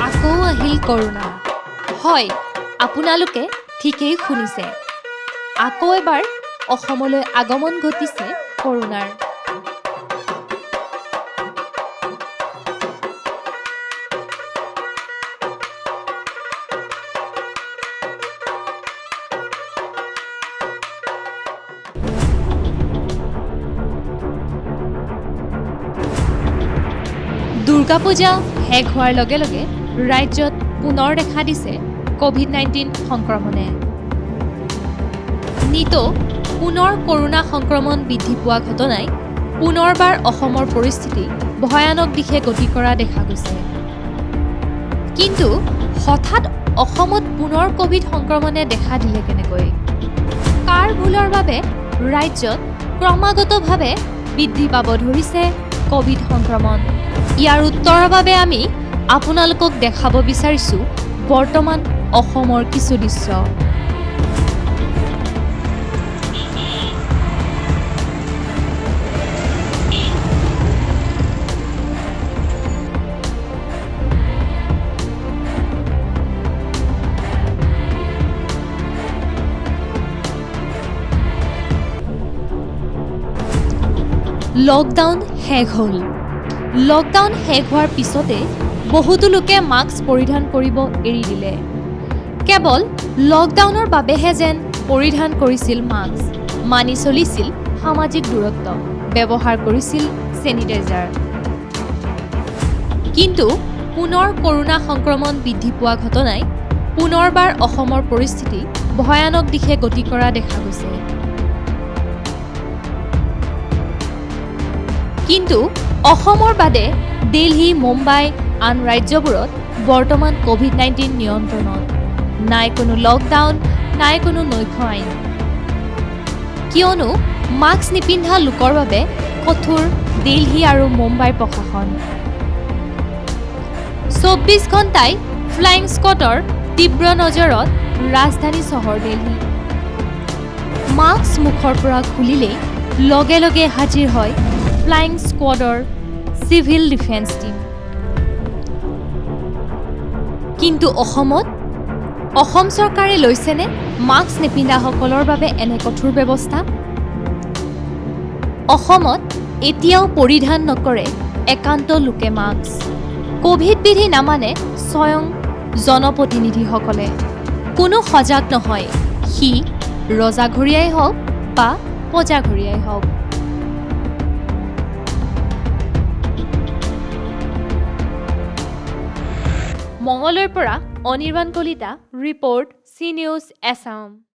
আকৌ আহিল কৰোণা। হয়, আপোনালোকে ঠিকেই শুনিছে। আকৌ এবাৰ অসমলৈ আগমন ঘটিছে কৰোণাৰ। দুৰ্গা পূজা শেষ হোৱাৰ লগে লগে ৰাজ্যত পুনৰ দেখা দিছে ক'ভিড-19 সংক্ৰমণে। নিতৌ পুনৰ কৰোণা সংক্ৰমণ বৃদ্ধি পোৱা ঘটনাই পুনৰবাৰ অসমৰ পৰিস্থিতি ভয়ানক দিশে গতি কৰা দেখা গৈছে। কিন্তু হঠাৎ অসমত পুনৰ ক'ভিড সংক্ৰমণে দেখা দিলে কেনেকৈ? কাৰ ভুলৰ বাবে ৰাজ্যত ক্ৰমাগতভাৱে বৃদ্ধি পাব ধৰিছে ক'ভিড সংক্ৰমণ? ইয়াৰ উত্তৰৰ বাবে আমি আপোনালোকক দেখাব বিচাৰিছোঁ বৰ্তমান অসমৰ কিছু দৃশ্য। লকডাউন শেষ হ'ল। লকডাউন শেষ হোৱাৰ পিছতে বহুতো লোকে মাস্ক পৰিধান কৰিব এৰি দিলে। কেৱল লকডাউনৰ বাবেহে যেন পৰিধান কৰিছিল মাস্ক, মানি চলিছিল সামাজিক দূৰত্ব, ব্যৱহাৰ কৰিছিল চেনিটাইজাৰ। কিন্তু পুনৰ কৰোণা সংক্ৰমণ বৃদ্ধি পোৱা ঘটনাই পুনৰবাৰ অসমৰ পৰিস্থিতি ভয়ানক দিশে গতি কৰা দেখা গৈছে। কিন্তু অসমৰ বাদে দিল্লী, মুম্বাই আন ৰাজ্যবোৰত বৰ্তমান ক'ভিড-19 নিয়ন্ত্ৰণত। নাই কোনো লকডাউন, নাই কোনো নৈশ আইন। কিয়নো মাস্ক নিপিন্ধা লোকৰ বাবে কঠোৰ দিল্লী আৰু মুম্বাইৰ প্ৰশাসন। 24 ঘণ্টাই ফ্লাইং স্কোৱাডৰ তীব্ৰ নজৰত ৰাজধানী চহৰ দিল্লী। মাস্ক মুখৰ পৰা খুলিলেই লগে লগে হাজিৰ হয় ফ্লাইং স্কোৱাডৰ চিভিল ডিফেন্স টিম। কিন্তু অসম চৰকাৰে লৈছেনে মাস্ক নিপিন্ধাসকলৰ বাবে এনে কঠোৰ ব্যৱস্থা? অসমত এতিয়াও পৰিধান নকৰে একান্ত লোকে মাস্ক। ক'ভিড বিধি নামানে স্বয়ং জনপ্ৰতিনিধিসকলে। কোনো সজাগ নহয়, সি ৰজাঘৰীয়াই হওক বা প্ৰজাঘৰীয়াই হওক। মঙলৰ পৰা Anirban Kalita, report C news Assam.